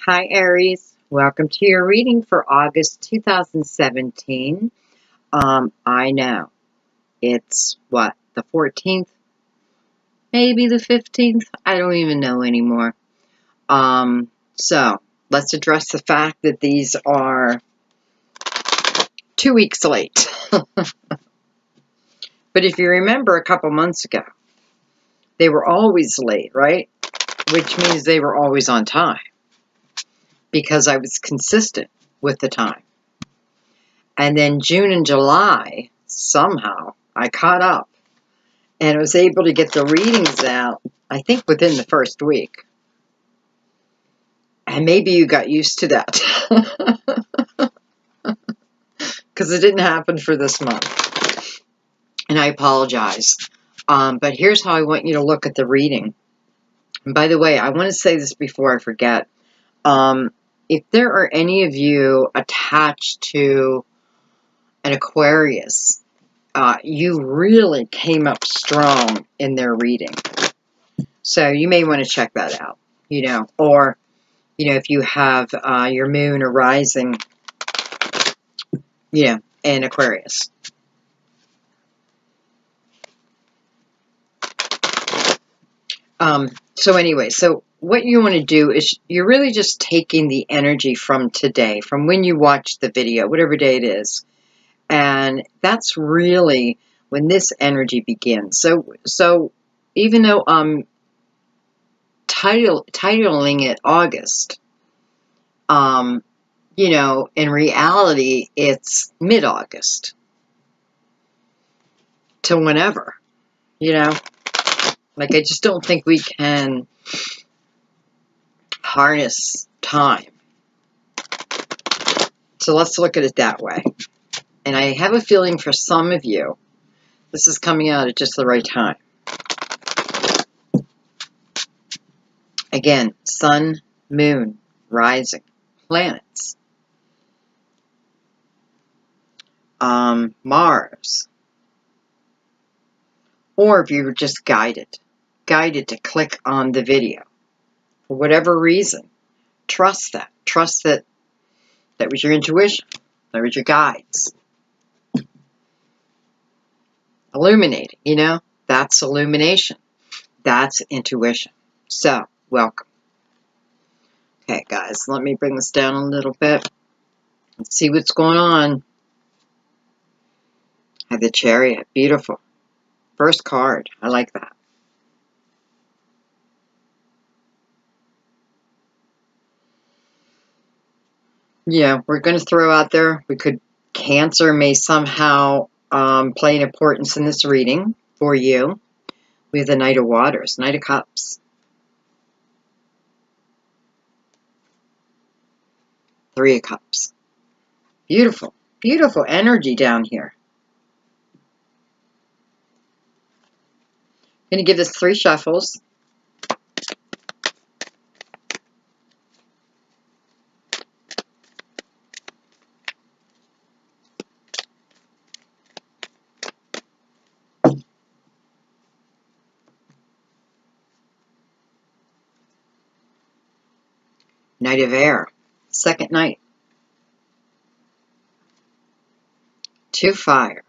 Hi, Aries. Welcome to your reading for August 2017. I know it's the 14th, maybe the 15th. I don't even know anymore. So let's address the fact that these are 2 weeks late. But if you remember a couple months ago, they were always late, right? Which means they were always on time, because I was consistent with the time. And then June and July, somehow, I caught up and was able to get the readings out, I think, within the first week. And maybe you got used to that. Because it didn't happen for this month. And I apologize. But here's how I want you to look at the reading. And by the way, I want to say this before I forget. If there are any of you attached to an Aquarius, you really came up strong in their reading. So you may want to check that out, or, if you have your moon or rising, in Aquarius. So anyway, so what you want to do is you're really just taking the energy from today, from when you watched the video, whatever day it is. And that's really when this energy begins. So even though I'm titling it August, in reality, it's mid-August to whenever, Like, I just don't think we can harness time. So let's look at it that way. And I have a feeling for some of you, this is coming out at just the right time. Again, sun, moon, rising, planets, Mars. Or if you were just guided to click on the video. For whatever reason, trust that. Trust that was your intuition. That was your guides. Illuminating, that's illumination. That's intuition. So, welcome. Okay, guys, let me bring this down a little bit. Let's see what's going on. I have the Chariot. Beautiful. First card. I like that. Yeah, we're going to throw out there, Cancer may somehow play an importance in this reading for you. We have the Knight of Waters, Knight of Cups. Three of Cups. Beautiful, beautiful energy down here. I'm going to give this 3 shuffles. Knight of Air, second Knight. 2 Fire.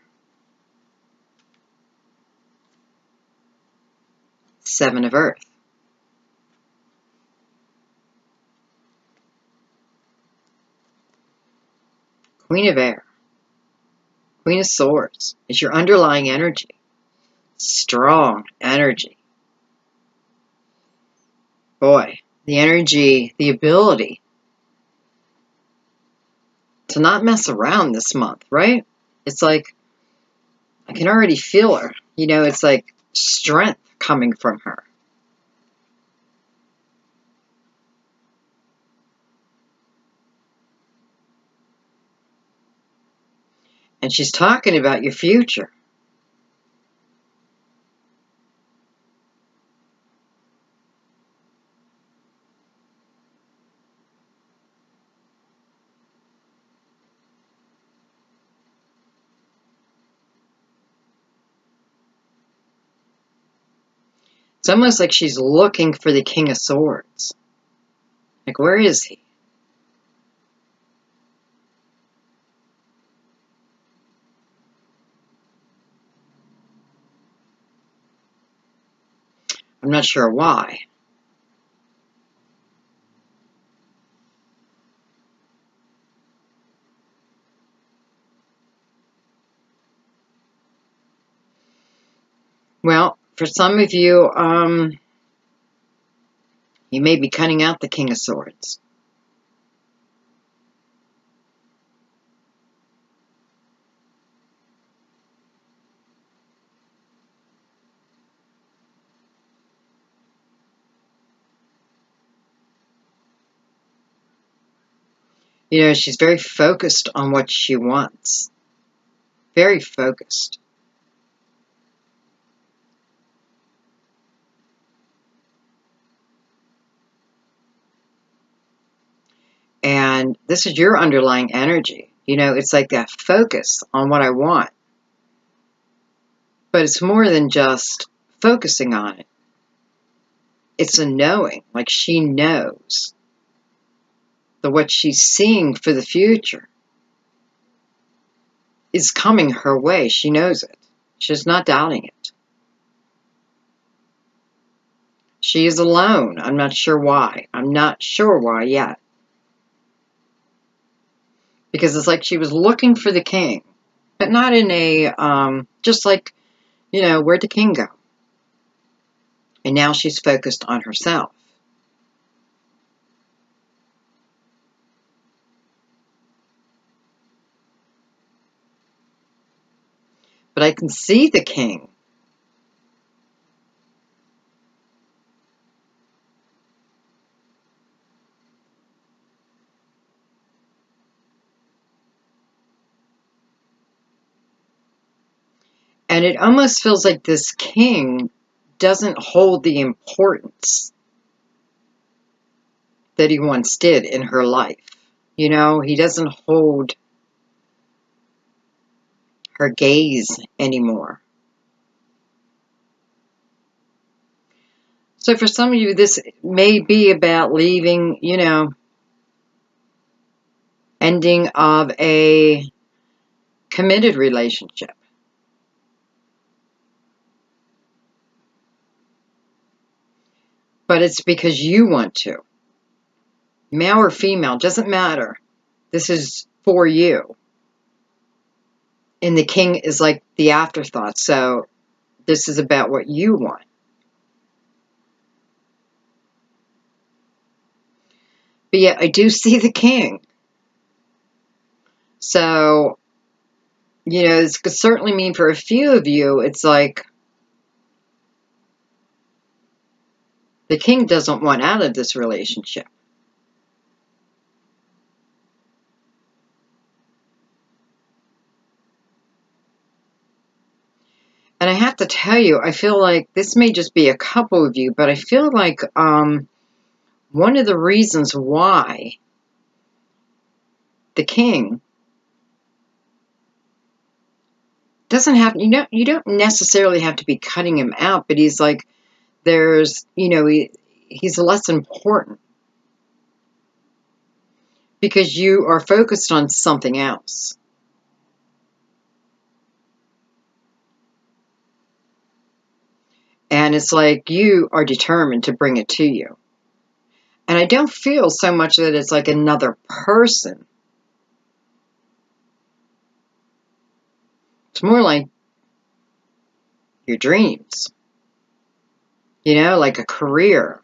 7 of Earth. Queen of Air. Queen of Swords is your underlying energy. Strong energy. Boy, the energy, the ability to not mess around this month, right? It's like, I can already feel her. It's like strength coming from her. And she's talking about your future. It's almost like she's looking for the King of Swords. Like, where is he? I'm not sure why. Well, for some of you, you may be cutting out the King of Swords. You know, she's very focused on what she wants. Very focused. And this is your underlying energy. You know, it's like that focus on what I want. But it's more than just focusing on it. It's a knowing, like she knows that what she's seeing for the future is coming her way. She knows it. She's not doubting it. She is alone. I'm not sure why. I'm not sure why yet. Because it's like she was looking for the king, but not in a, just like, you know, where'd the king go? And now she's focused on herself. But I can see the king. And it almost feels like this king doesn't hold the importance that he once did in her life. You know, he doesn't hold her gaze anymore. So for some of you, this may be about leaving, you know, ending of a committed relationship. But it's because you want to. Male or female, doesn't matter. This is for you. And the king is like the afterthought. So this is about what you want. But yet I do see the king. So, you know, this could certainly mean for a few of you, it's like the king doesn't want out of this relationship. And I have to tell you, I feel like this may just be a couple of you, but I feel like one of the reasons why the king doesn't have, you don't necessarily have to be cutting him out, but he's like, there's, you know, he's less important because you are focused on something else. And it's like you are determined to bring it to you. And I don't feel so much that it's like another person. It's more like your dreams. You know, like a career.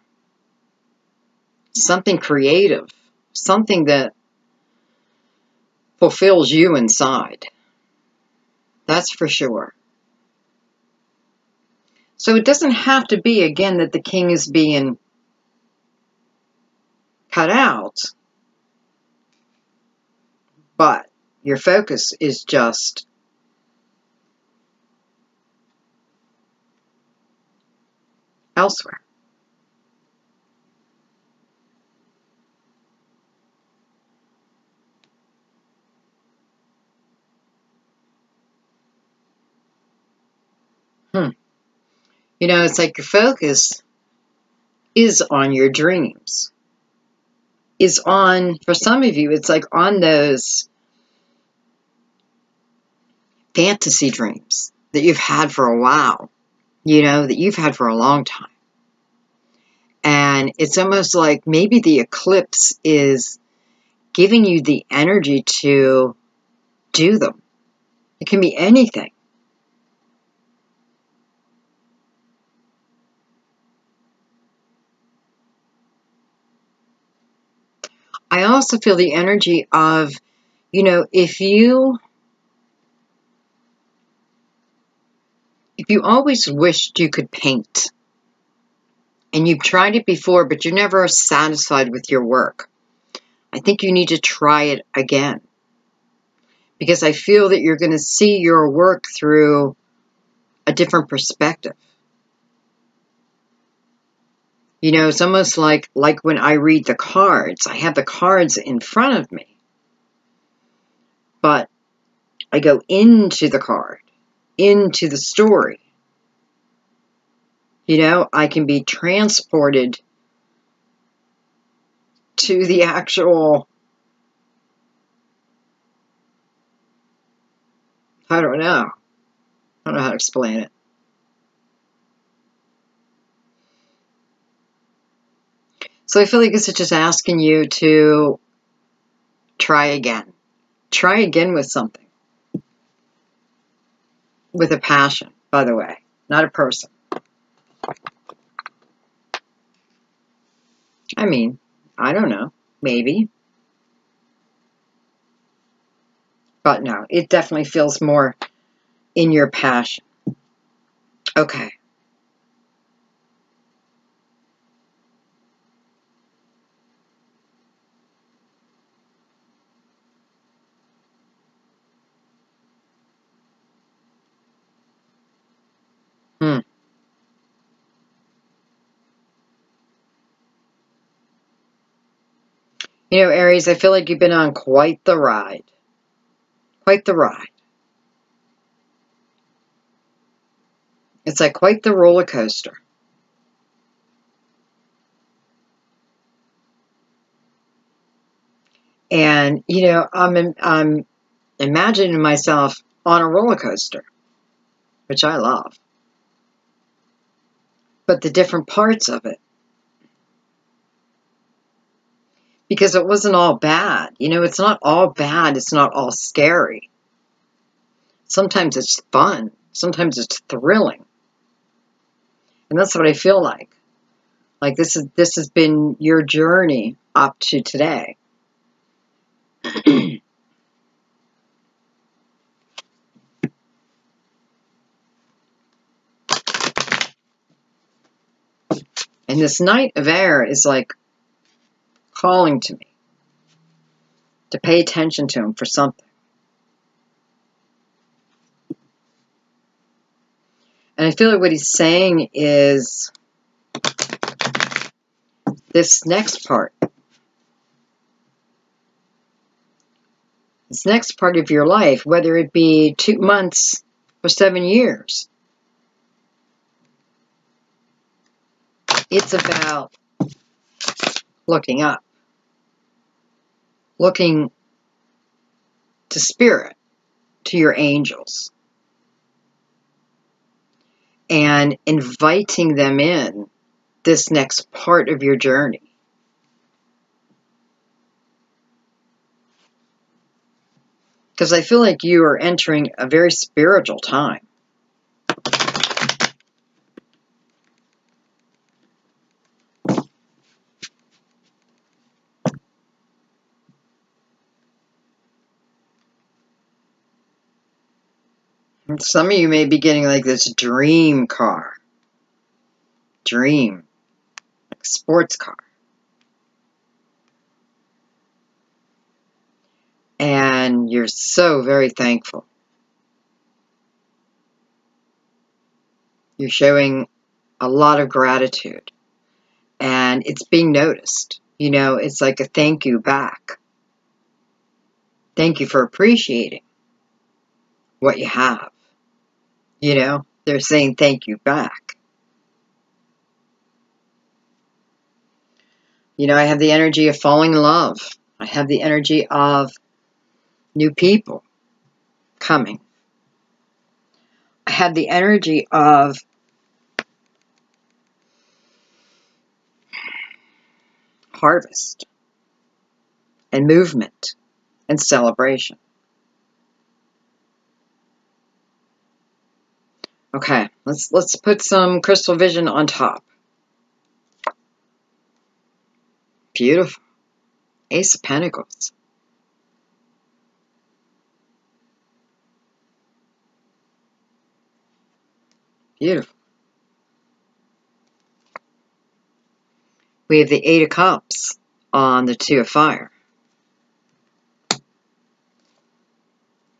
Something creative. Something that fulfills you inside. That's for sure. So it doesn't have to be, again, that the king is being cut out. But your focus is just elsewhere. You know, it's like your focus is on your dreams. Is on, for some of you, it's like on those fantasy dreams that you've had for a while. You know, that you've had for a long time. And it's almost like maybe the eclipse is giving you the energy to do them. It can be anything. I also feel the energy of, you know, if you always wished you could paint, and you've tried it before, but you're never satisfied with your work, I think you need to try it again. Because I feel that you're going to see your work through a different perspective. You know, it's almost like when I read the cards, I have the cards in front of me, but I go into the card, into the story. You know, I can be transported to the actual, I don't know how to explain it. So I feel like this is just asking you to try again. Try again with something. With a passion, by the way, not a person. I mean, I don't know, maybe. But no, it definitely feels more in your passion. Okay. Hmm. You know, Aries, I feel like you've been on quite the ride. Quite the ride. It's like quite the roller coaster. And, you know, I'm imagining myself on a roller coaster, which I love. But the different parts of it. Because it wasn't all bad. You know, it's not all bad. It's not all scary. Sometimes it's fun. Sometimes it's thrilling. And that's what I feel like. Like this has been your journey up to today. And this Knight of Air is like calling to me to pay attention to him for something. And I feel like what he's saying is this next part. This next part of your life, whether it be 2 months or 7 years, it's about looking up, looking to spirit, to your angels, and inviting them in this next part of your journey. Because I feel like you are entering a very spiritual time. And some of you may be getting like this dream car. Dream. Like a sports car. And you're so very thankful. You're showing a lot of gratitude. And it's being noticed. You know, it's like a thank you back. Thank you for appreciating what you have. You know, they're saying thank you back. You know, I have the energy of falling in love. I have the energy of new people coming. I have the energy of harvest and movement and celebration. Okay, let's put some crystal vision on top. Beautiful. Ace of Pentacles. Beautiful. We have the Eight of Cups on the Two of Fire.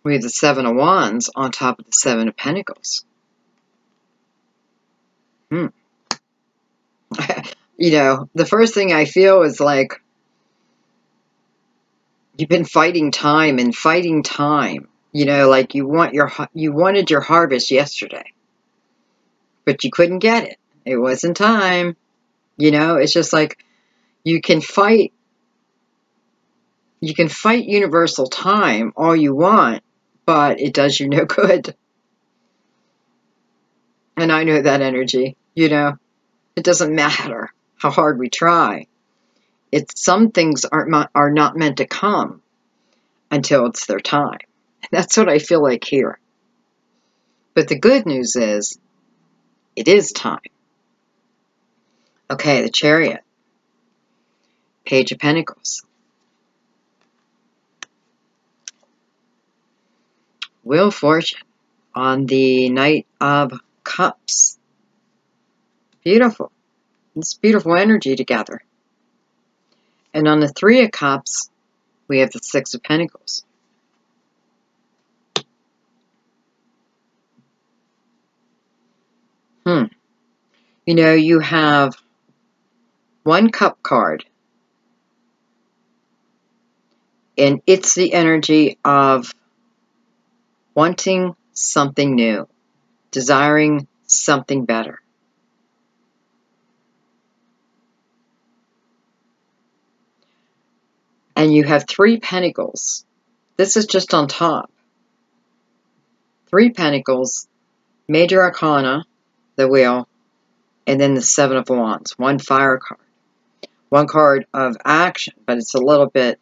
We have the Seven of Wands on top of the Seven of Pentacles. You know, the first thing I feel is like you've been fighting time and fighting time. You know, like you wanted your harvest yesterday, but you couldn't get it. It wasn't time. You know, it's just like you can fight universal time all you want, but it does you no good. And I know that energy, you know. It doesn't matter how hard we try. Some things are not meant to come until it's their time. That's what I feel like here. But the good news is, it is time. Okay, the Chariot. Page of Pentacles. Wheel of Fortune on the Knight of Cups. Beautiful. It's beautiful energy together. And on the Three of Cups, we have the Six of Pentacles. You know, you have one cup card, and it's the energy of wanting something new, desiring something better. And you have Three Pentacles. This is just on top. Three Pentacles, Major Arcana, the Wheel, and then the Seven of Wands. One fire card. One card of action, but it's a little bit...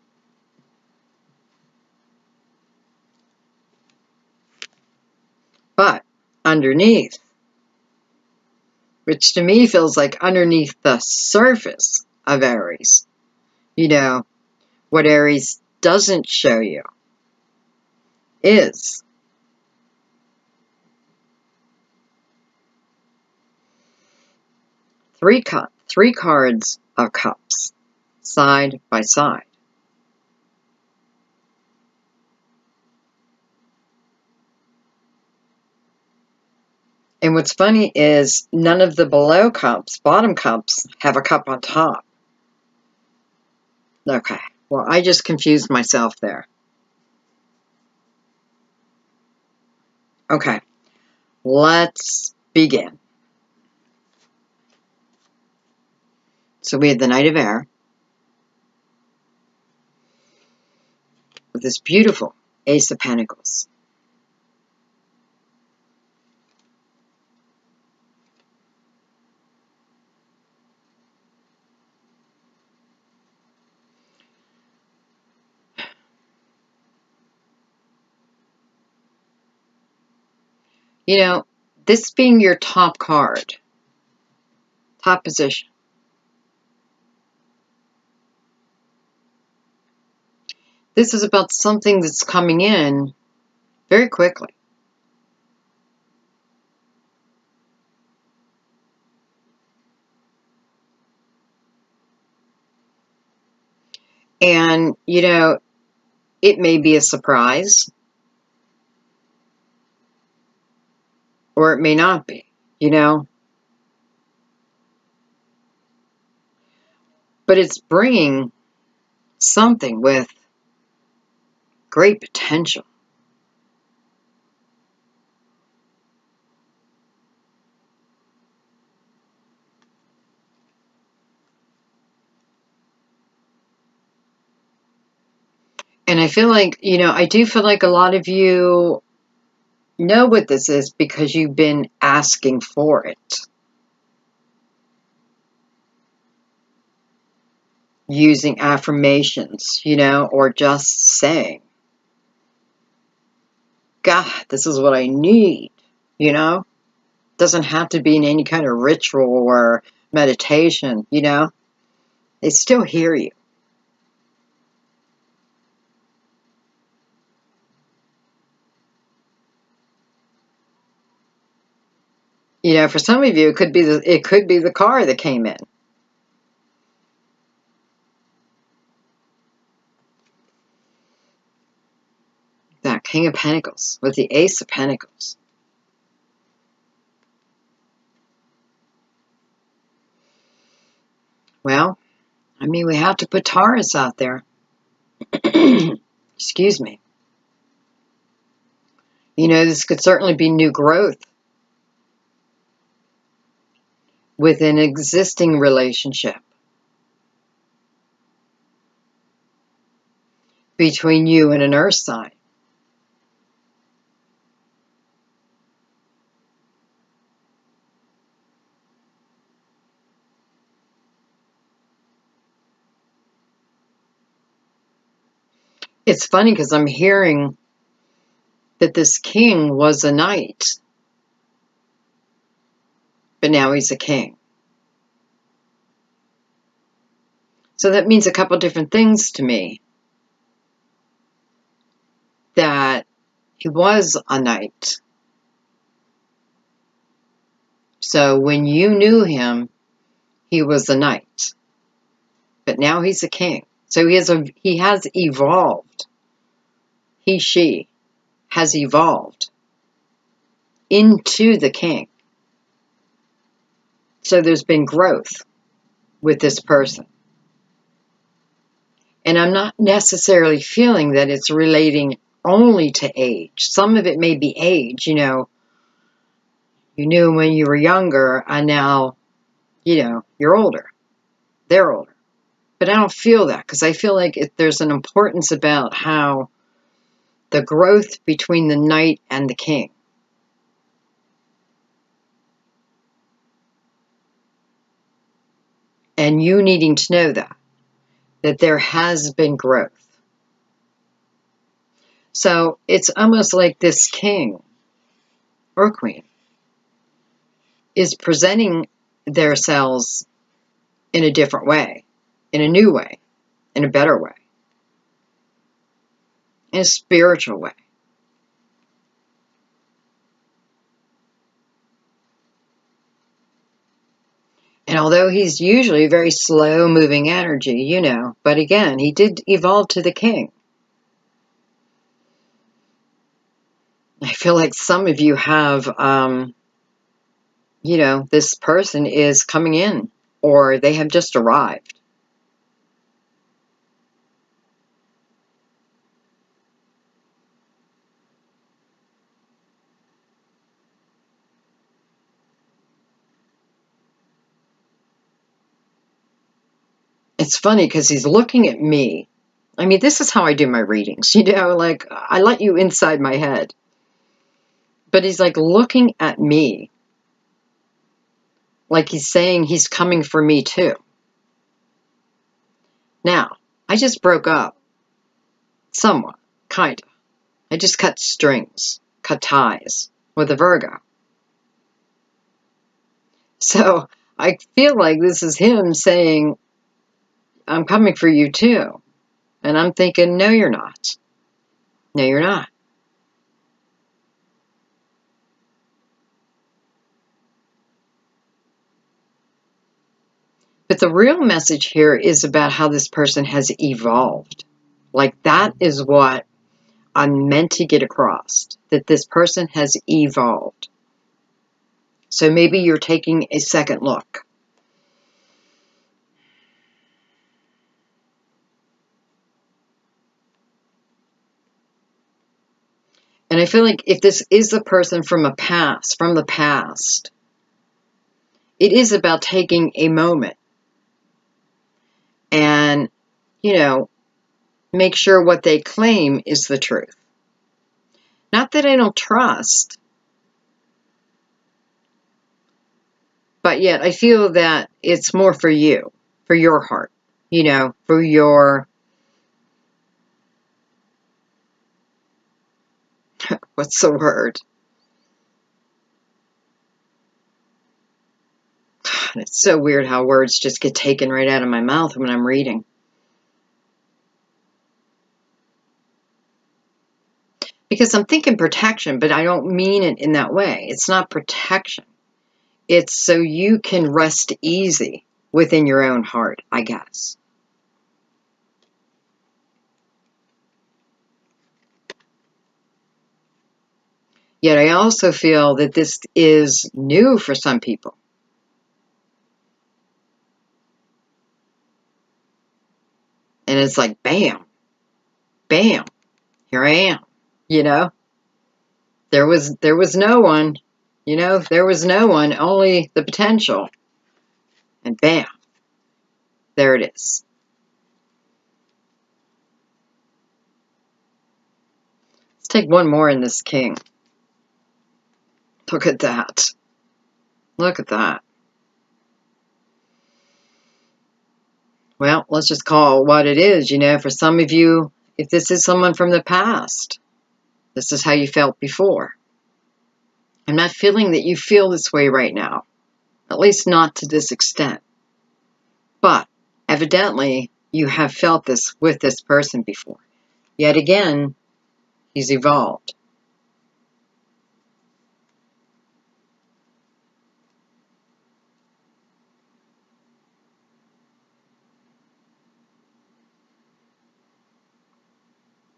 But underneath, which to me feels like underneath the surface of Aries, you know, what Aries doesn't show you is three cards of cups, side by side. And what's funny is none of the below cups, bottom cups, have a cup on top. Okay, well, I just confused myself there. Okay, let's begin. So we have the Knight of Air with this beautiful Ace of Pentacles. You know, this being your top card, top position, this is about something that's coming in very quickly. And, you know, it may be a surprise, or it may not be, you know. But it's bringing something with great potential. And I feel like, you know, I do feel like a lot of you know what this is because you've been asking for it. using affirmations, you know, or just saying, God, this is what I need, you know? Doesn't have to be in any kind of ritual or meditation, you know? They still hear you. You know, for some of you, it could be the car that came in. That King of Pentacles with the Ace of Pentacles. Well, I mean, we have to put Taurus out there. Excuse me. You know, this could certainly be new growth with an existing relationship between you and an earth sign. It's funny because I'm hearing that this king was a knight, but now he's a king. So that means a couple different things to me. That he was a knight. So when you knew him, he was a knight. But now he's a king. So he has evolved. She has evolved into the king. So there's been growth with this person. And I'm not necessarily feeling that it's relating only to age. Some of it may be age, you know. You knew when you were younger, and now, you know, you're older. They're older. But I don't feel that, because I feel like there's an importance about how the growth between the knight and the king. And you needing to know that there has been growth. So it's almost like this king or queen is presenting themselves in a different way, in a new way, in a better way, in a spiritual way. And although he's usually very slow-moving energy, you know, but again, he did evolve to the king. I feel like some of you have, you know, this person is coming in, or they have just arrived. It's funny because he's looking at me. I mean, this is how I do my readings, you know, like I let you inside my head. But he's like looking at me, like he's saying he's coming for me too. Now, I just broke up, somewhat, kind of. I just cut strings, cut ties with a Virgo. So I feel like this is him saying, I'm coming for you too. And I'm thinking, no, you're not. No, you're not. But the real message here is about how this person has evolved. Like that is what I'm meant to get across, that this person has evolved. So maybe you're taking a second look. And I feel like if this is a person from the past, it is about taking a moment and, you know, make sure what they claim is the truth. Not that I don't trust, but yet I feel that it's more for you, for your heart. you know, for your, what's the word? It's so weird how words just get taken right out of my mouth when I'm reading. Because I'm thinking protection, but I don't mean it in that way. It's not protection. It's so you can rest easy within your own heart, I guess. Yet I also feel that this is new for some people. And it's like, bam, bam, here I am, you know? There was no one, you know, there was no one, only the potential. And bam, there it is. Let's take one more in this king. Look at that. Look at that. Well, let's just call it what it is, you know. For some of you, if this is someone from the past, this is how you felt before. I'm not feeling that you feel this way right now, at least not to this extent. But evidently, you have felt this with this person before. Yet again, he's evolved.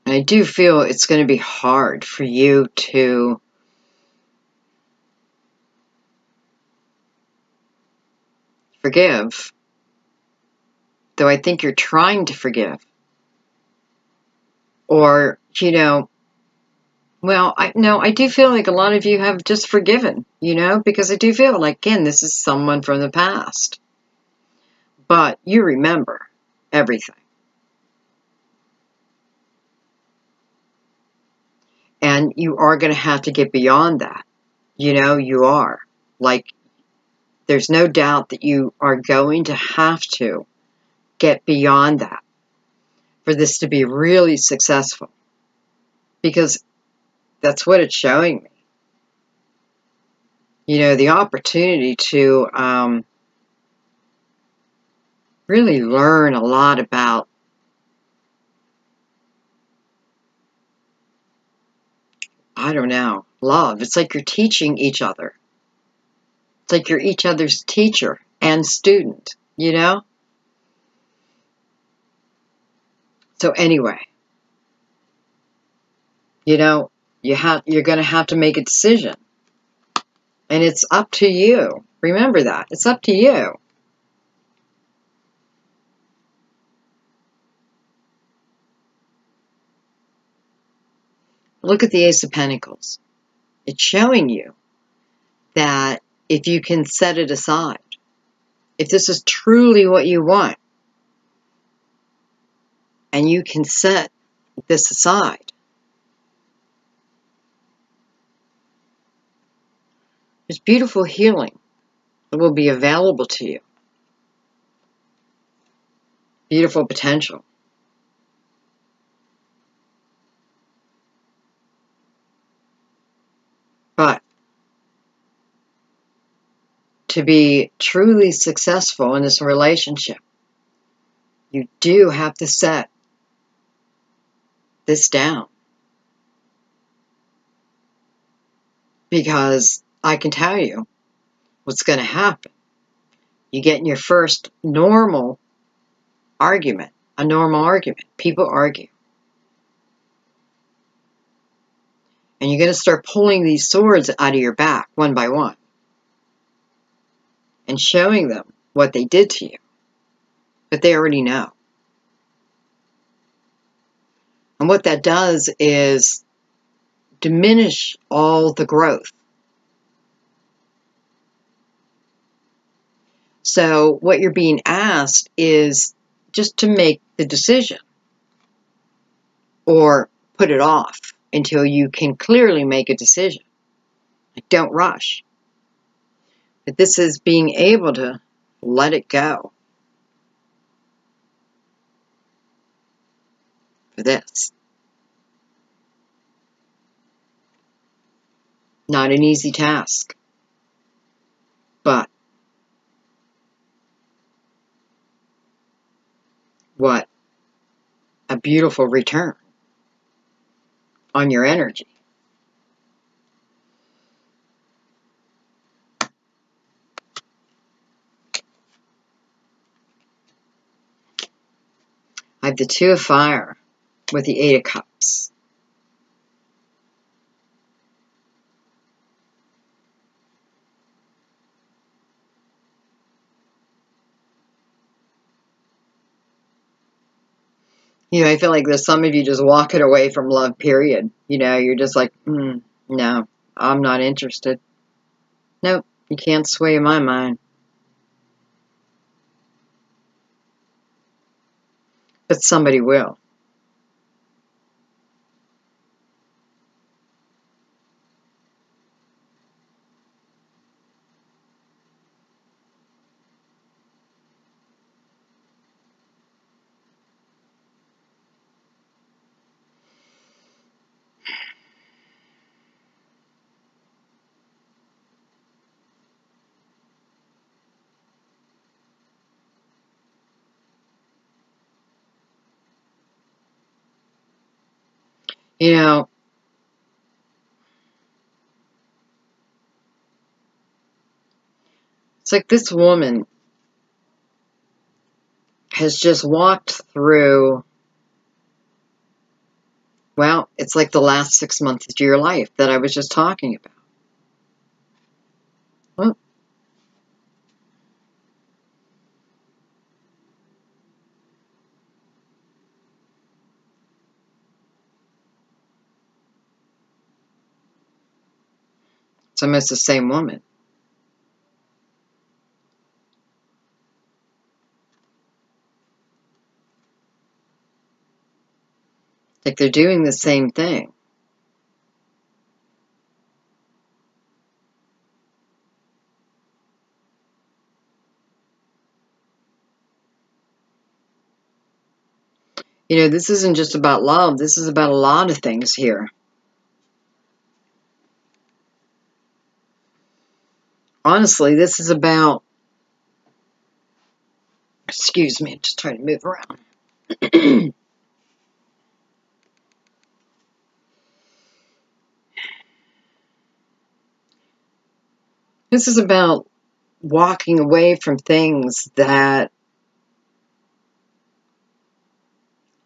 And I do feel it's going to be hard for you to forgive, though I think you're trying to forgive. Or, you know, well, I do feel like a lot of you have just forgiven, you know, because I do feel like, again, this is someone from the past. But you remember everything. And you are going to have to get beyond that. You know, you are. Like, there's no doubt that you are going to have to get beyond that for this to be really successful. Because that's what it's showing me. You know, the opportunity to really learn a lot about I don't know, love. It's like you're teaching each other. It's like you're each other's teacher and student, you know? So anyway, you know, you're going to have to make a decision. And it's up to you. Remember that. It's up to you. Look at the Ace of Pentacles. It's showing you that if you can set it aside, if this is truly what you want, and you can set this aside, there's beautiful healing that will be available to you. Beautiful potential. But to be truly successful in this relationship, you do have to set this down. Because I can tell you what's going to happen. You get in your first normal argument, a normal argument. People argue. And you're going to start pulling these swords out of your back one by one. And showing them what they did to you. But they already know. And what that does is diminish all the growth. So what you're being asked is just to make the decision. Or put it off until you can clearly make a decision. Like, don't rush. But this is being able to let it go. for this. Not an easy task, but what a beautiful return on your energy. I have the Two of Fire with the Eight of Cups. You know, I feel like there's some of you just walking away from love, period. You know, you're just like, no, I'm not interested. Nope, you can't sway my mind. But somebody will. You know, it's like this woman has just walked through, well, it's like the last 6 months of your life that I was just talking about. Well, it's almost the same woman. Like they're doing the same thing. You know, this isn't just about love. This is about a lot of things here. Honestly, this is about, excuse me, I'm just trying to move around. This is about walking away from things that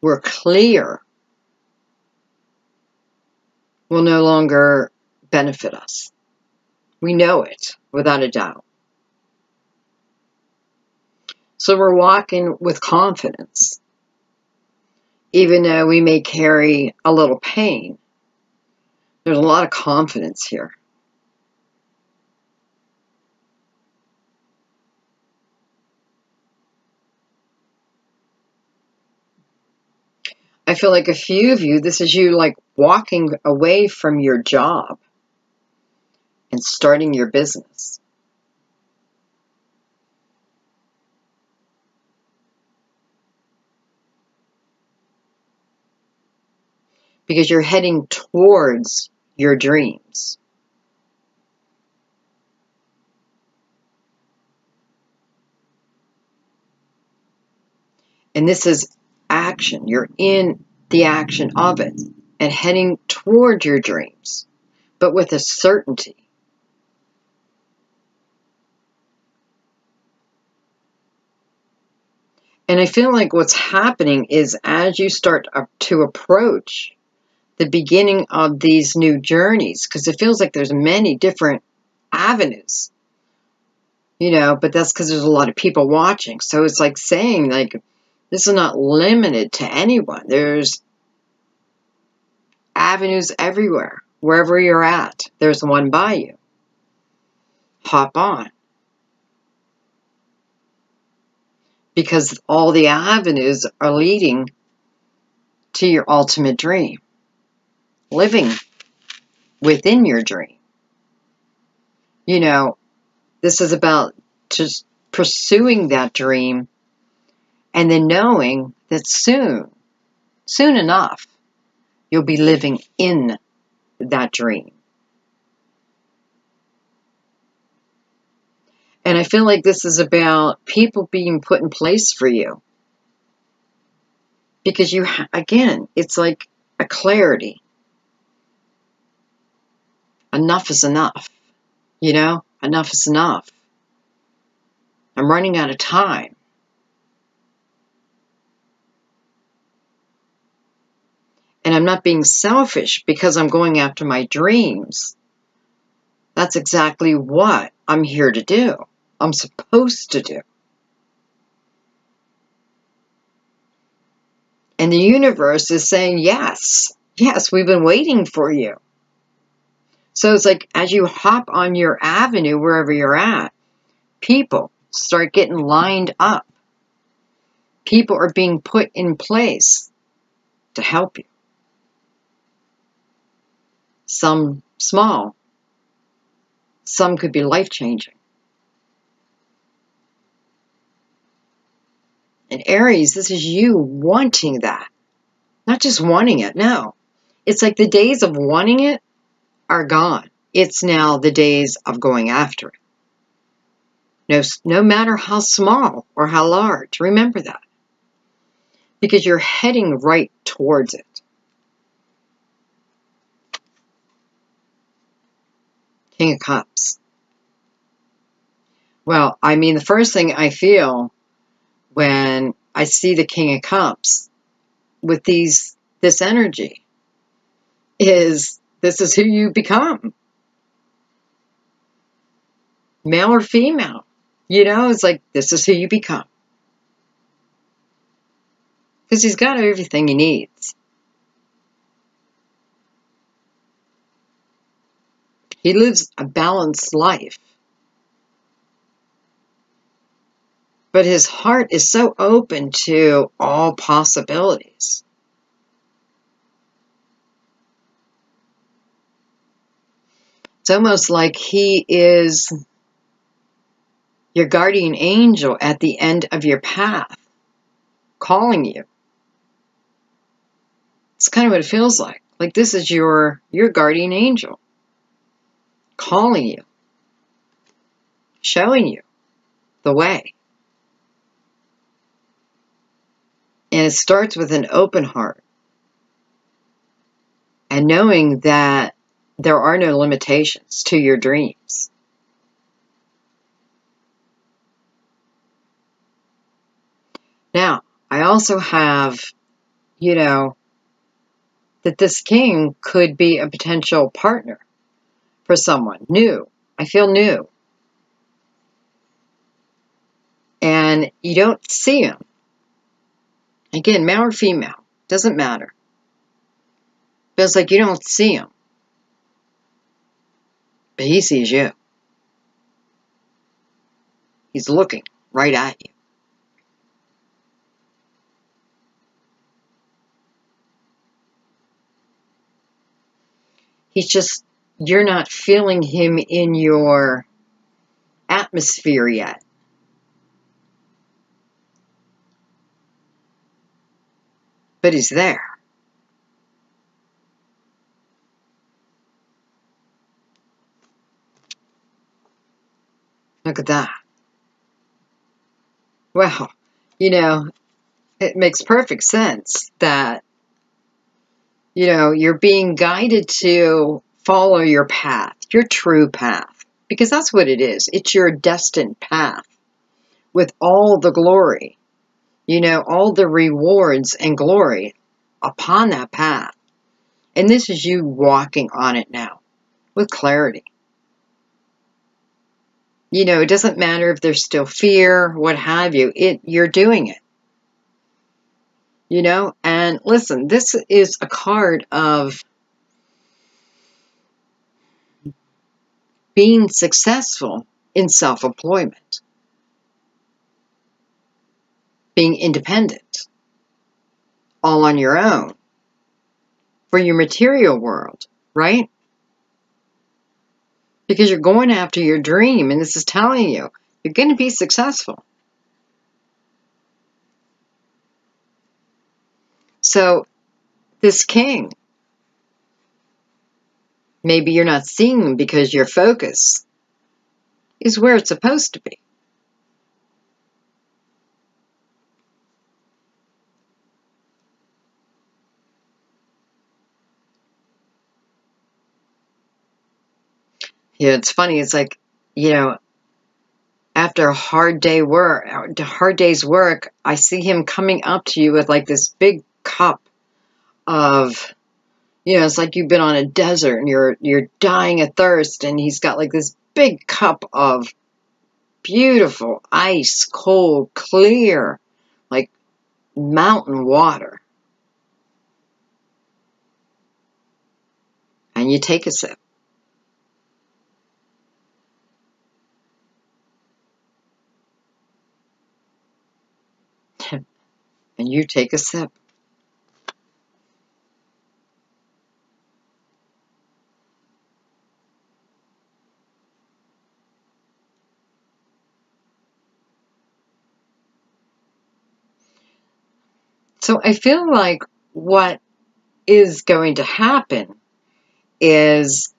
were clear will no longer benefit us. We know it without a doubt. So we're walking with confidence, even though we may carry a little pain. There's a lot of confidence here. I feel like a few of you, this is you like walking away from your job and starting your business. Because you're heading towards your dreams. And this is action. You're in the action of it and heading toward your dreams, but with a certainty. And I feel like what's happening is as you start to approach the beginning of these new journeys, because it feels like there's many different avenues, you know, but that's because there's a lot of people watching. So it's like saying, like, this is not limited to anyone. There's avenues everywhere. Wherever you're at, there's one by you. Hop on. Because all the avenues are leading to your ultimate dream. Living within your dream. You know, this is about just pursuing that dream and then knowing that soon soon enough, you'll be living in that dream. And I feel like this is about people being put in place for you. Because again, it's like a clarity. Enough is enough. You know, enough is enough. I'm running out of time. And I'm not being selfish because I'm going after my dreams. That's exactly what I'm here to do. I'm supposed to do. And the universe is saying, yes, yes, we've been waiting for you. So it's like as you hop on your avenue, wherever you're at, people start getting lined up. People are being put in place to help you. Some small, some could be life-changing. And Aries, this is you wanting that. Not just wanting it, no. It's like the days of wanting it are gone. It's now the days of going after it. No matter how small or how large, remember that. Because you're heading right towards it. King of Cups. Well, I mean, the first thing I feel when I see the King of Cups with this energy is this is who you become. Male or female. You know, it's like this is who you become. Because he's got everything he needs. He lives a balanced life. But his heart is so open to all possibilities. It's almost like he is your guardian angel at the end of your path, calling you. It's kind of what it feels like. Like this is your guardian angel, calling you, showing you the way. And it starts with an open heart. And knowing that there are no limitations to your dreams. Now, I also have, you know, that this king could be a potential partner for someone new. I feel new. And you don't see him. Again, male or female, doesn't matter. Feels like you don't see him. But he sees you. He's looking right at you. He's just, you're not feeling him in your atmosphere yet. But he's there. Look at that. Well, you know, it makes perfect sense that, you know, you're being guided to follow your path, your true path, because that's what it is. It's your destined path with all the glory, you know, all the rewards and glory upon that path. And this is you walking on it now with clarity. You know, it doesn't matter if there's still fear, what have you, you're doing it. You know, and listen, this is a card of being successful in self-employment, being independent, all on your own, for your material world, right? Because you're going after your dream, and this is telling you, you're going to be successful. So this king. Maybe you're not seeing them because your focus is where it's supposed to be. Yeah, it's funny. It's like, after a hard day's work, I see him coming up to you with like this big cup of, it's like you've been on a desert and you're dying of thirst, and he's got like this big cup of beautiful, ice cold, clear, like mountain water. And you take a sip. And you take a sip. So I feel like what is going to happen is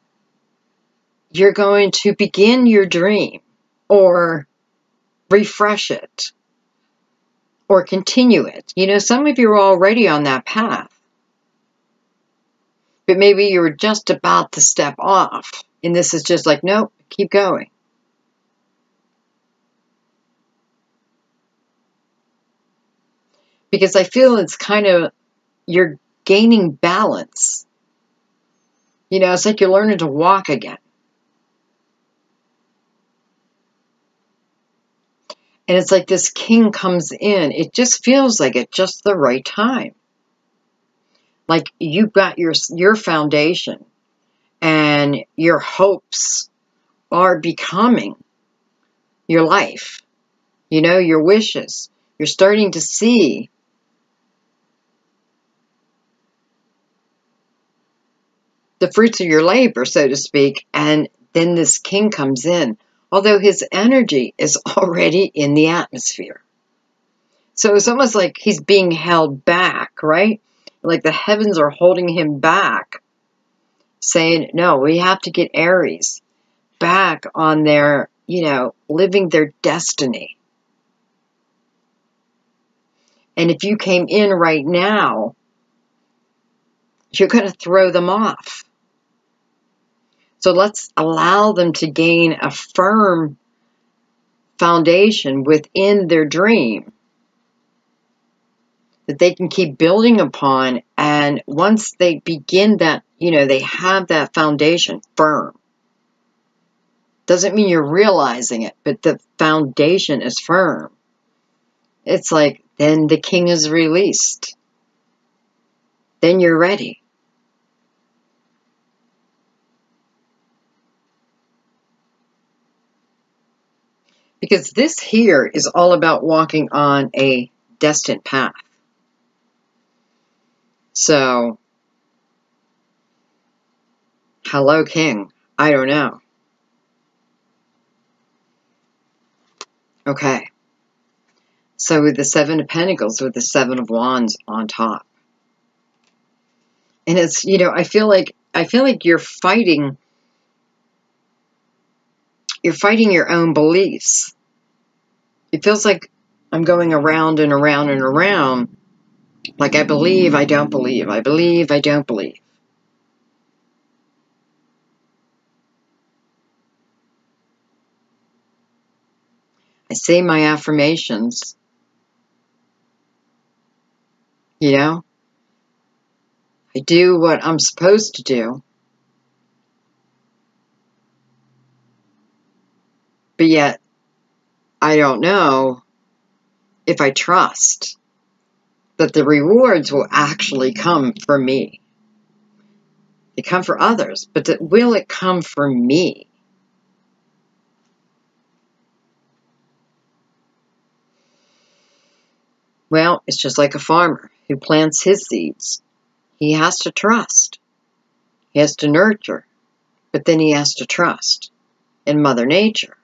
you're going to begin your dream or refresh it or continue it. Some of you are already on that path, but maybe you were just about to step off, and this is just like, nope, keep going. Because I feel it's kind of, you're gaining balance. It's like you're learning to walk again. And it's like this king comes in. It just feels like it's just the right time. Like you've got your foundation and your hopes are becoming your life. Your wishes. You're starting to see the fruits of your labor, so to speak, and then this king comes in, although his energy is already in the atmosphere. So it's almost like he's being held back, right? Like the heavens are holding him back, saying, no, we have to get Aries back on their, living their destiny. And if you came in right now, you're going to throw them off. So let's allow them to gain a firm foundation within their dream that they can keep building upon. And once they begin that, they have that foundation firm. Doesn't mean you're realizing it, but the foundation is firm. It's like, then the king is released. Then you're ready. Because this here is all about walking on a destined path. So, hello, king. I don't know. Okay. So with the Seven of Pentacles, with the Seven of Wands on top. And it's, I feel like you're fighting your own beliefs. It feels like I'm going around and around and around. Like I believe, I don't believe. I believe, I don't believe. I say my affirmations. I do what I'm supposed to do. But yet, I don't know if I trust that the rewards will actually come for me. They come for others, but will it come for me? Well, it's just like a farmer who plants his seeds. He has to trust. He has to nurture, but then he has to trust in Mother Nature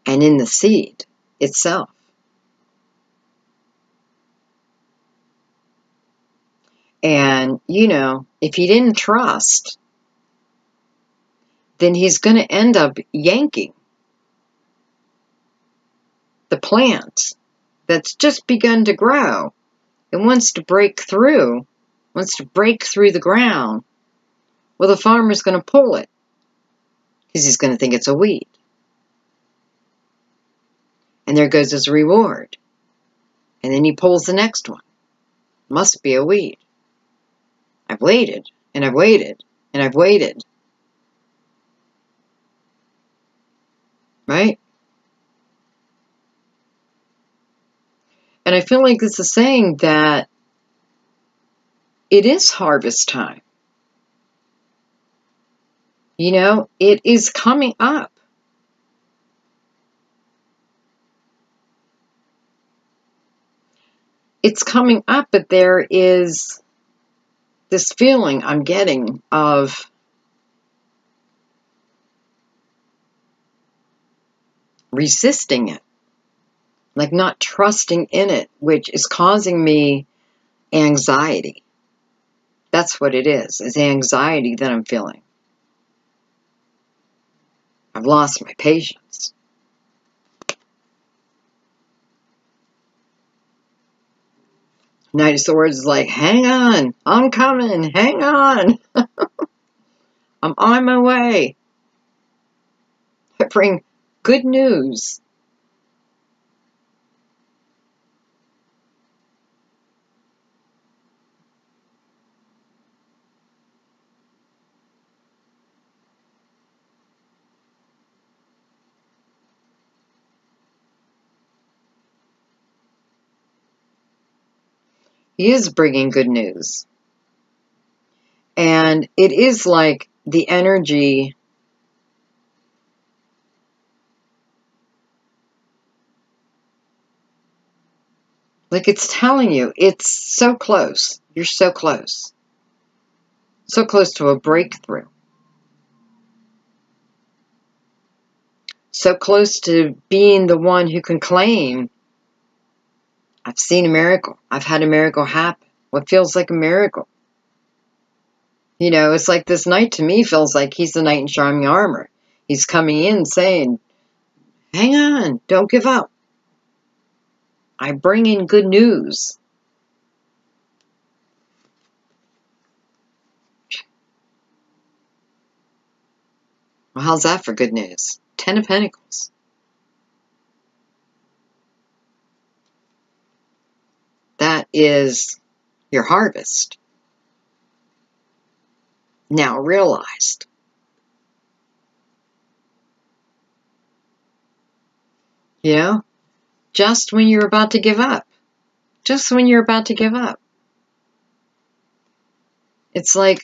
and in the seed itself. man, you know, if he didn't trust, then he's going to end up yanking the plant that's just begun to grow. It wants to break through, the ground. Well, the farmer's going to pull it because he's going to think it's a weed. And there goes his reward. And then he pulls the next one. Must be a weed. I've waited, and I've waited, and I've waited. Right? And I feel like this is saying that it is harvest time. You know, it is coming up. It's coming up, but there is this feeling I'm getting of resisting it, like not trusting in it, which is causing me anxiety. That's what it is anxiety that I'm feeling. I've lost my patience. Knight of Swords is like, hang on, I'm coming, hang on. I'm on my way. I bring good news. He is bringing good news. And it is like the energy like it's telling you it's so close. You're so close. So close to a breakthrough. So close to being the one who can claim, I've seen a miracle. I've had a miracle happen. What feels like a miracle? You know, it's like this knight to me feels like he's the knight in shining armor. He's coming in saying, hang on, don't give up. I bring in good news. Well, how's that for good news? 10 of Pentacles. That is your harvest. Now realized. You know, just when you're about to give up. Just when you're about to give up. It's like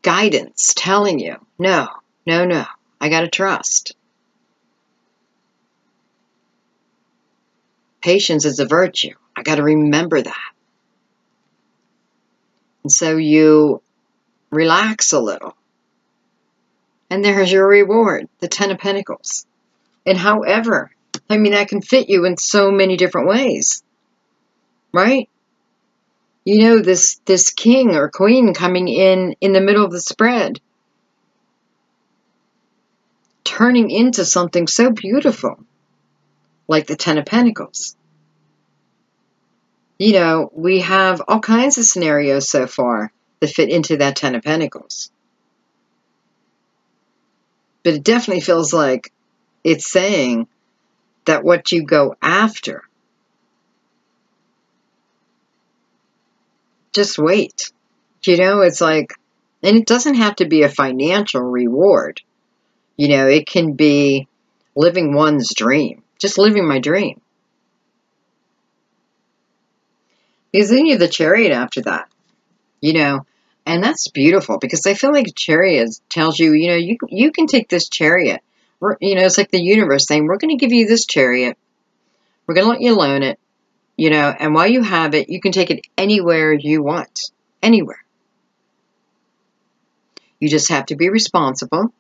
guidance telling you, no, no, no, I got to trust. Patience is a virtue. I got to remember that. And so you relax a little. And there's your reward, the 10 of Pentacles. And however, I mean, that can fit you in so many different ways. Right? You know, this king or queen coming in the middle of the spread. Turning into something so beautiful. Like the 10 of Pentacles. You know, we have all kinds of scenarios so far that fit into that 10 of Pentacles. But it definitely feels like it's saying that what you go after, just wait. You know, it's like, and it doesn't have to be a financial reward. You know, it can be living one's dream. Just living my dream. Because then you're the Chariot after that. You know, and that's beautiful because I feel like a Chariot tells you, you know, you can take this Chariot. You know, it's like the universe saying, we're going to give you this Chariot. We're going to let you loan it. You know, and while you have it, you can take it anywhere you want. Anywhere. You just have to be responsible.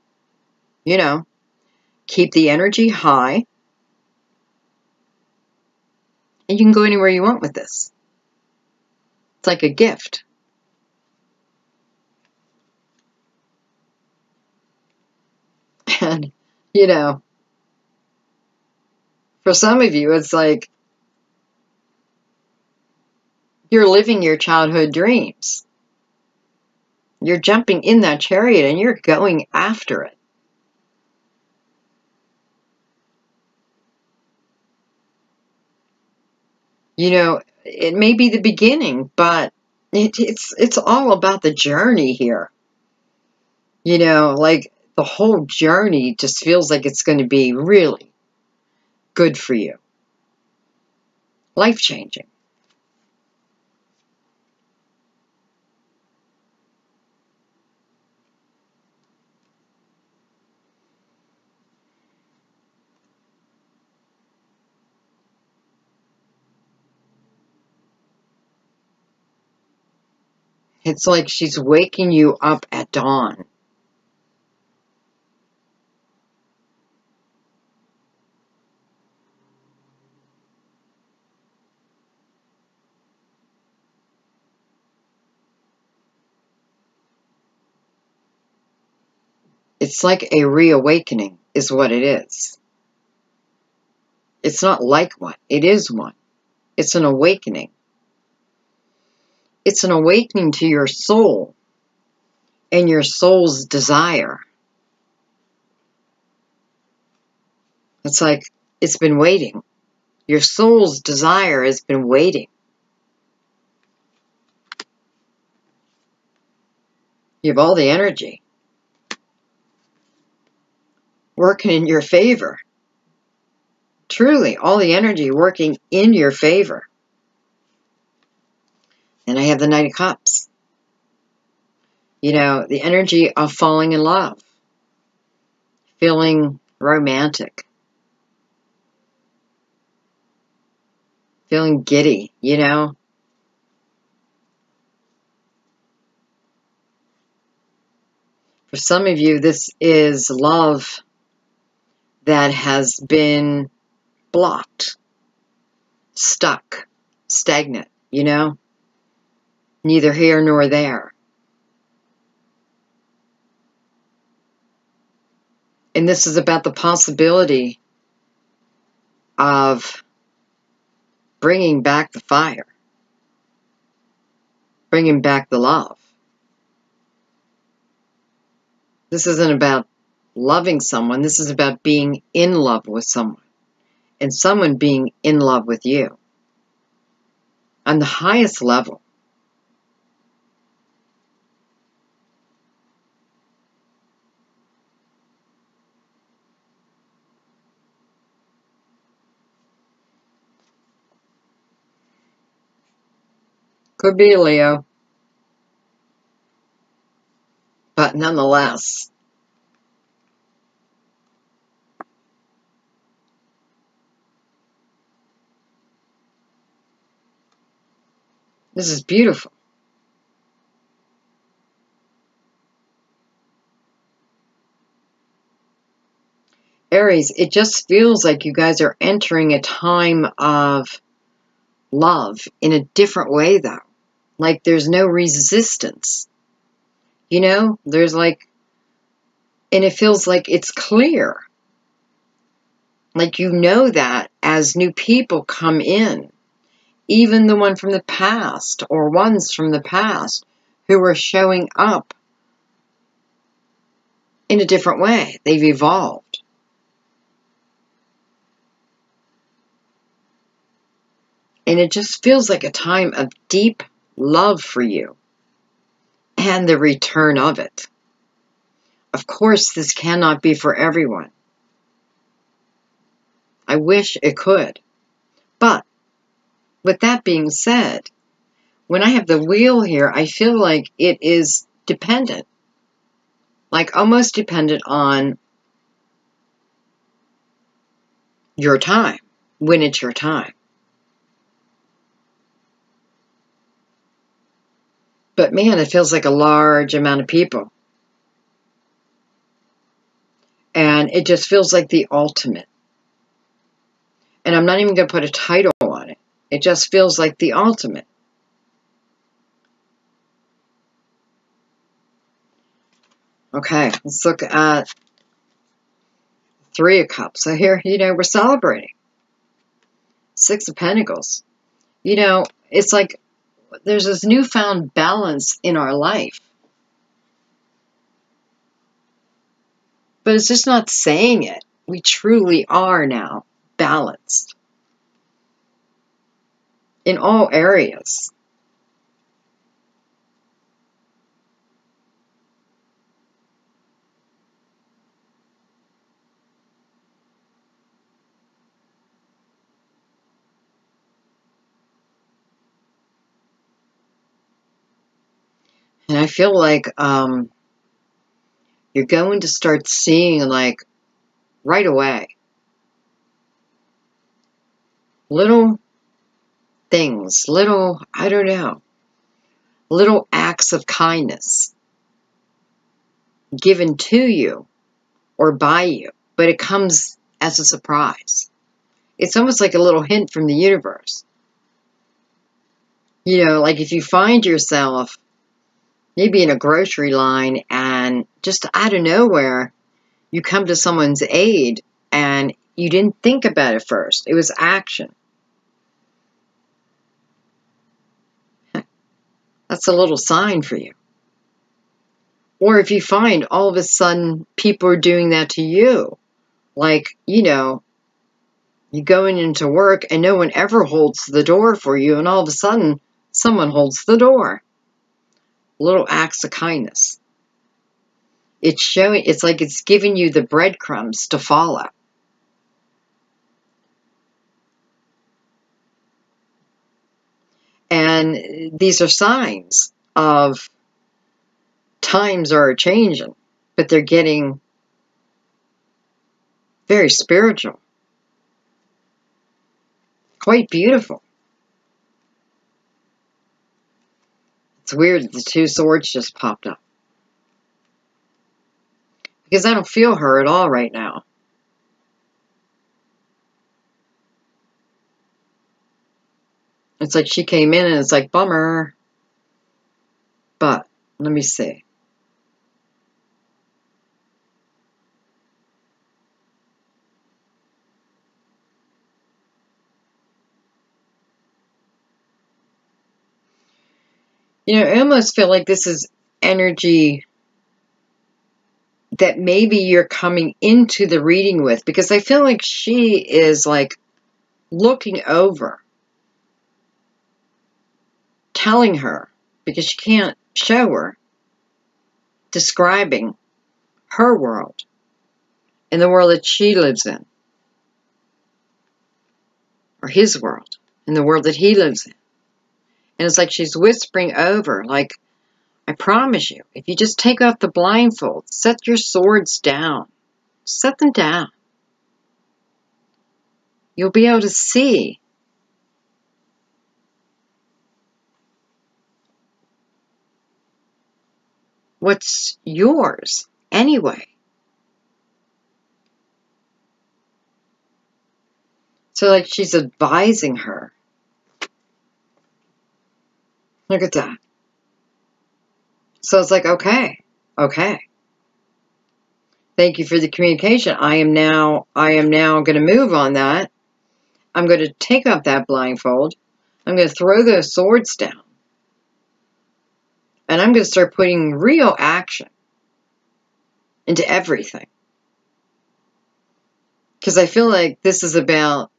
You know, keep the energy high. And you can go anywhere you want with this. It's like a gift. And, you know, for some of you, it's like you're living your childhood dreams. You're jumping in that chariot and you're going after it. You know, it may be the beginning, but it's all about the journey here. You know, like the whole journey just feels like it's going to be really good for you. Life-changing. It's like she's waking you up at dawn. It's like a reawakening is what it is. It's not like one. It is one. It's an awakening. It's an awakening to your soul and your soul's desire. It's like it's been waiting. Your soul's desire has been waiting. You have all the energy working in your favor. Truly, all the energy working in your favor. And I have the Knight of Cups. You know, the energy of falling in love. Feeling romantic. Feeling giddy, you know. For some of you, this is love that has been blocked, stuck, stagnant, you know, neither here nor there. And this is about the possibility of bringing back the fire, bringing back the love. This isn't about loving someone. This is about being in love with someone and someone being in love with you on the highest level. Could be a Leo, but nonetheless, this is beautiful. Aries, it just feels like you guys are entering a time of love in a different way, though. Like there's no resistance. You know, there's like, and it feels like it's clear. Like you know that as new people come in, even the one from the past or ones from the past who are showing up in a different way. They've evolved. And it just feels like a time of deep love for you and the return of it. Of course, this cannot be for everyone. I wish it could. But with that being said, when I have the wheel here, I feel like it is dependent. Like almost dependent on your time, when it's your time. But man, it feels like a large amount of people. And it just feels like the ultimate. And I'm not even going to put a title on it. It just feels like the ultimate. Okay, let's look at Three of Cups. So here, we're celebrating. Six of Pentacles. It's like there's this newfound balance in our life. But it's just not saying it. We truly are now balanced in all areas. And I feel like you're going to start seeing, like, right away, little things, I don't know, little acts of kindness given to you or by you, but it comes as a surprise. It's almost like a little hint from the universe. Like if you find yourself maybe in a grocery line and just out of nowhere, you come to someone's aid and you didn't think about it first. It was action. That's a little sign for you. Or if you find all of a sudden people are doing that to you, like, you're going into work and no one ever holds the door for you, and all of a sudden someone holds the door. Little acts of kindness. It's like it's giving you the breadcrumbs to follow. And these are signs of times are changing, but they're getting very spiritual. Quite beautiful. It's weird that the Two Swords just popped up. Because I don't feel her at all right now. It's like she came in and it's like, bummer. But, let me see. I almost feel like this is energy that maybe you're coming into the reading with, because I feel like she is like looking over, telling her, because she can't show her, describing her world and the world that she lives in, or his world and the world that he lives in. And it's like she's whispering over, like, I promise you, if you just take off the blindfold, set your swords down, set them down, you'll be able to see what's yours anyway. So like she's advising her. Look at that. So it's like, okay. Thank you for the communication. I am now going to move on that. I'm going to take off that blindfold. I'm going to throw those swords down. And I'm going to start putting real action into everything. Because I feel like this is about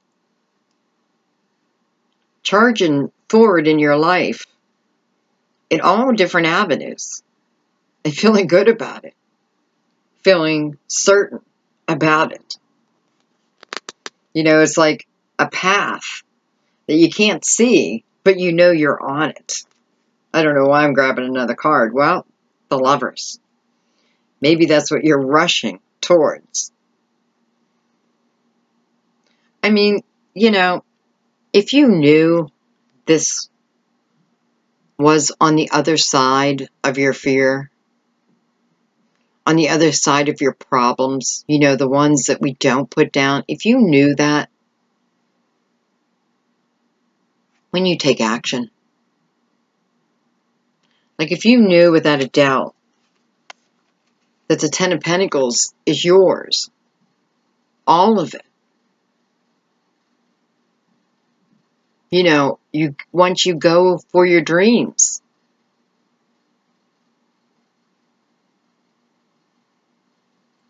charging forward in your life in all different avenues and feeling good about it. Feeling certain about it. It's like a path that you can't see, but you know you're on it. I don't know why I'm grabbing another card. Well, the Lovers. Maybe that's what you're rushing towards. I mean, if you knew this was on the other side of your fear, on the other side of your problems, the ones that we don't put down, if you knew that, when you take action. Like if you knew without a doubt that the Ten of Pentacles is yours, all of it. You know, once you go for your dreams.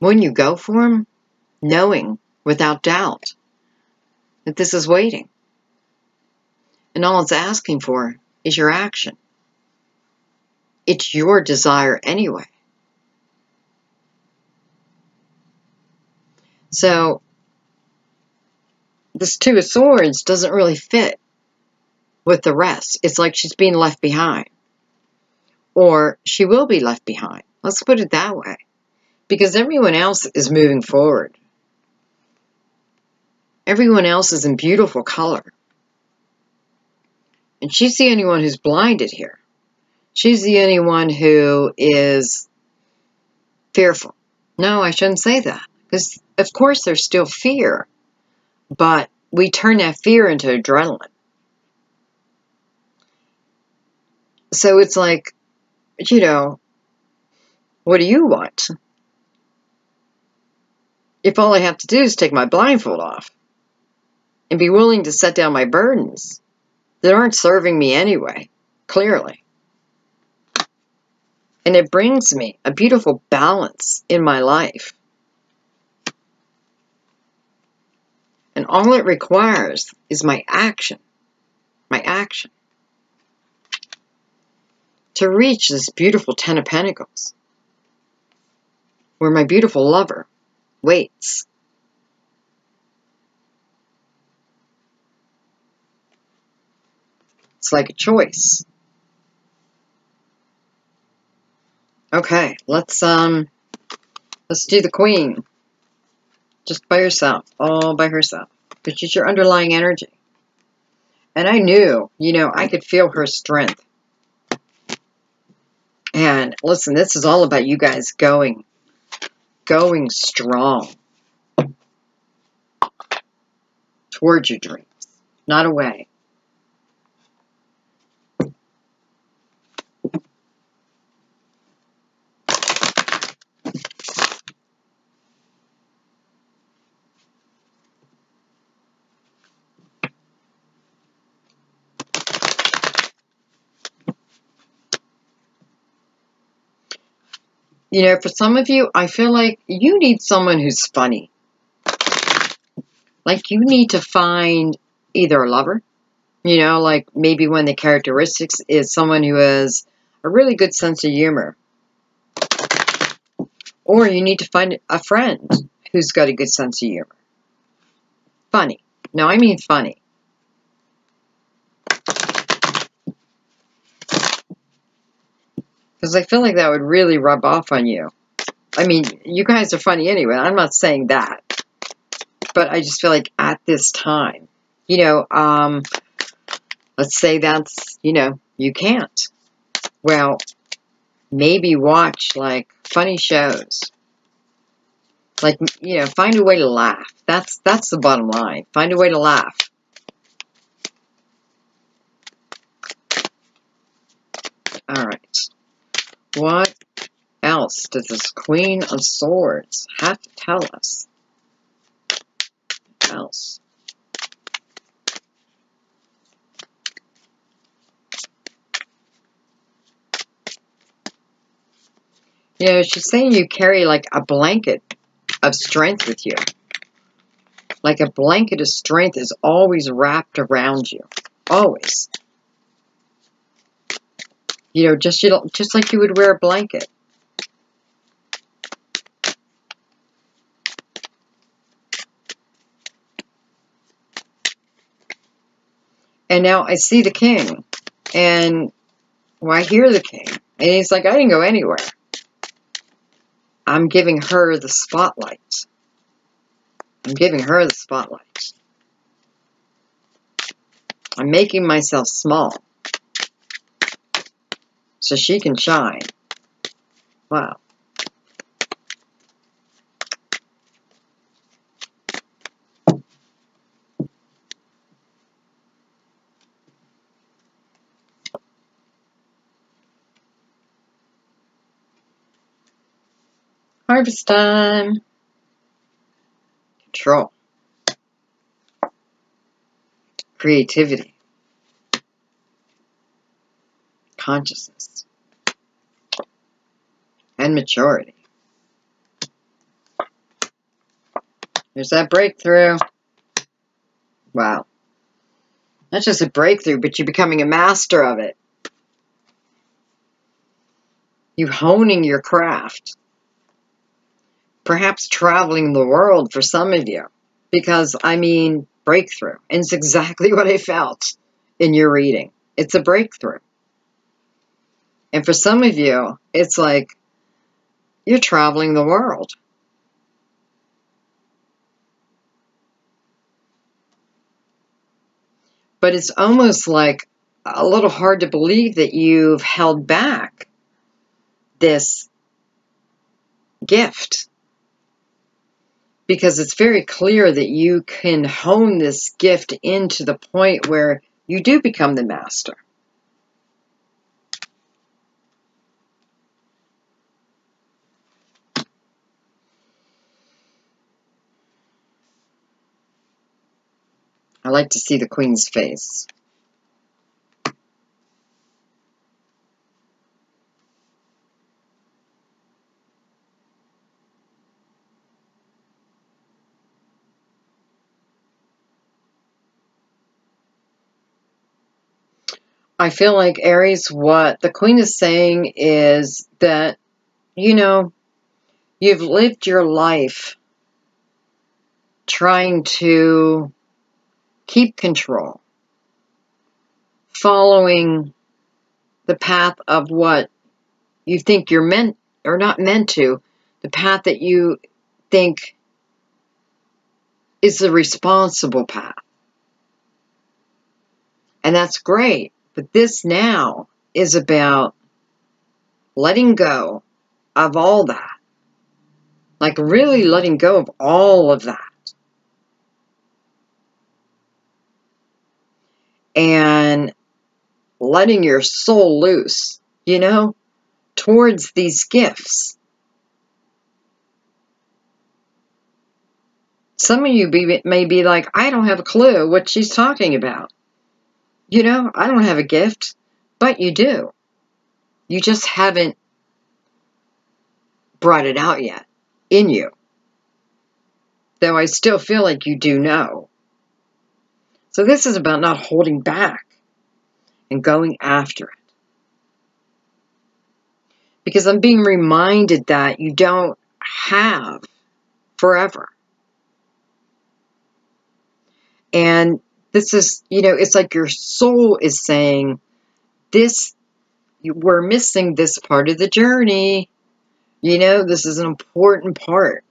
When you go for them, knowing without doubt that this is waiting. And all it's asking for is your action. It's your desire anyway. So, this Two of Swords doesn't really fit with the rest. It's like she's being left behind. Or she will be left behind. Let's put it that way. Because everyone else is moving forward. Everyone else is in beautiful color. And she's the only one who's blinded here. She's the only one who is fearful. No, I shouldn't say that. Because, of course, there's still fear. But we turn that fear into adrenaline. So it's like, you know, what do you want? If all I have to do is take my blindfold off and be willing to set down my burdens that aren't serving me anyway, clearly. And it brings me a beautiful balance in my life. And all it requires is my action. My action. To reach this beautiful Ten of Pentacles. Where my beautiful lover waits. It's like a choice. Okay, let's do the Queen. Just by herself, all by herself. Because she's your underlying energy. And I knew, you know, I could feel her strength. And listen, this is all about you guys going strong towards your dreams, not away. You know, for some of you, I feel like you need someone who's funny. Like you need to find either a lover, you know, like maybe one of the characteristics is someone who has a really good sense of humor. Or you need to find a friend who's got a good sense of humor. Funny. No, I mean funny. Because I feel like that would really rub off on you. I mean, you guys are funny anyway. I'm not saying that. But I just feel like at this time, you know, let's say that's, you know, you can't. Well, maybe watch, like, funny shows. Like, you know, find a way to laugh. That's the bottom line. Find a way to laugh. All right. What else does this Queen of Swords have to tell us? What else? You know, she's saying you carry like a blanket of strength with you. Like a blanket of strength is always wrapped around you. Always. You know, just like you would wear a blanket. And now I see the King. And well, I hear the King. And he's like, I didn't go anywhere. I'm giving her the spotlight. I'm giving her the spotlight. I'm making myself small. So she can shine. Wow. Harvest time. Control. Creativity. Consciousness. And maturity. There's that breakthrough. Wow. Not just a breakthrough, but you're becoming a master of it. You're honing your craft. Perhaps traveling the world for some of you. Because, I mean, breakthrough. And it's exactly what I felt in your reading. It's a breakthrough. And for some of you, it's like you're traveling the world. But it's almost like a little hard to believe that you've held back this gift. Because it's very clear that you can hone this gift into the point where you do become the master. I like to see the Queen's face. I feel like, Aries, what the Queen is saying is that, you know, you've lived your life trying to keep control, following the path of what you think you're meant or not meant to, the path that you think is the responsible path. And that's great. But this now is about letting go of all that. Like really letting go of all of that. And letting your soul loose, you know, towards these gifts. Some of you may be like, I don't have a clue what she's talking about. You know, I don't have a gift, but you do. You just haven't brought it out yet in you. Though I still feel like you do know. So this is about not holding back and going after it. Because I'm being reminded that you don't have forever. And this is, you know, it's like your soul is saying, we're missing this part of the journey. You know, this is an important part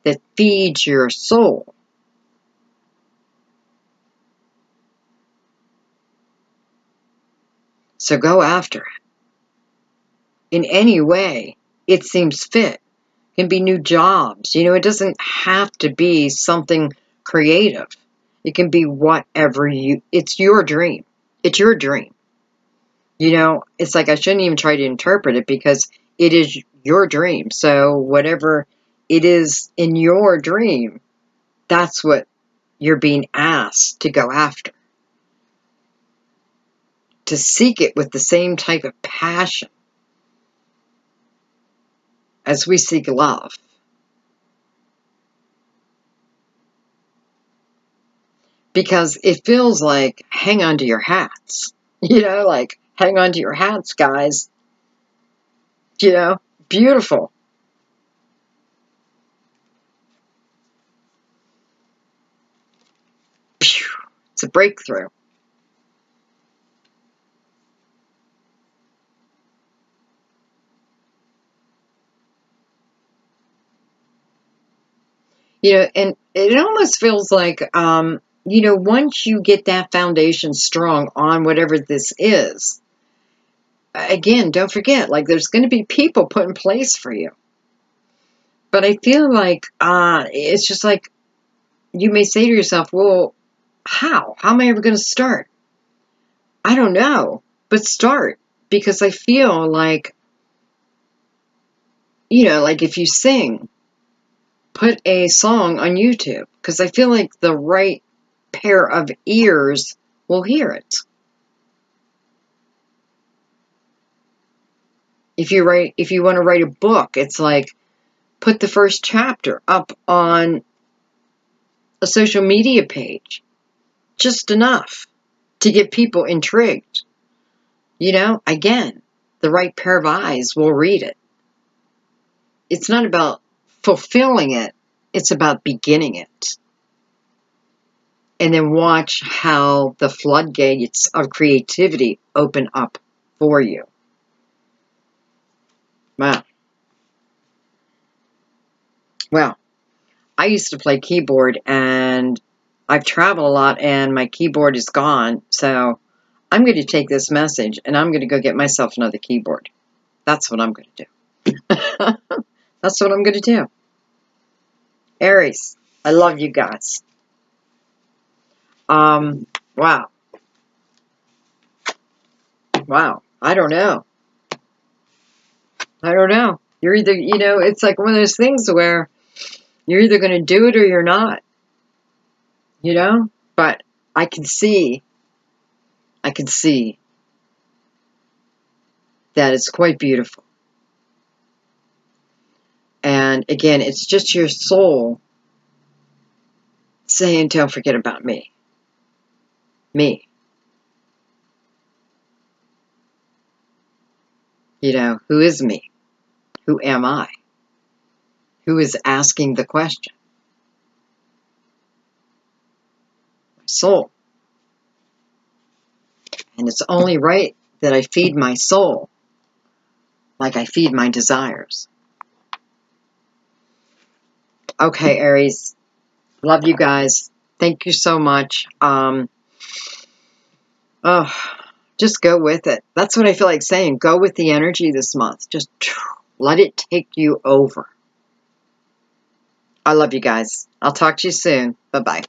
that feeds your soul. So go after it. In any way it seems fit. It can be new jobs. You know, it doesn't have to be something creative. It can be whatever it's your dream. It's your dream. You know, it's like I shouldn't even try to interpret it because it is your dream. So whatever it is in your dream, that's what you're being asked to go after. To seek it with the same type of passion as we seek love. Because it feels like hang on to your hats. You know, like hang on to your hats, guys. You know, beautiful. It's a breakthrough. You know, and it almost feels like, you know, once you get that foundation strong on whatever this is, again, don't forget, like there's going to be people put in place for you. But I feel like it's just like you may say to yourself, well, how? How am I ever going to start? I don't know, but start. Because I feel like, you know, like if you sing, put a song on YouTube, because I feel like the right pair of ears will hear it. If you want to write a book, it's like, put the first chapter up on a social media page. Just enough to get people intrigued. You know, again, the right pair of eyes will read it. It's not about fulfilling it. It's about beginning it. And then watch how the floodgates of creativity open up for you. Wow. Well, I used to play keyboard, and I've traveled a lot, and my keyboard is gone. So I'm going to take this message, and I'm going to go get myself another keyboard. That's what I'm going to do. That's what I'm going to do. Aries, I love you guys. Wow. Wow. I don't know. I don't know. You're either, you know, it's like one of those things where you're either going to do it or you're not. You know? But I can see that it's quite beautiful. And again, it's just your soul saying, don't forget about me. Me. You know, who is me? Who am I? Who is asking the question? My soul. And it's only right that I feed my soul like I feed my desires. Okay, Aries. Love you guys. Thank you so much. Just go with it. That's what I feel like saying. Go with the energy this month. Just let it take you over. I love you guys. I'll talk to you soon. Bye-bye.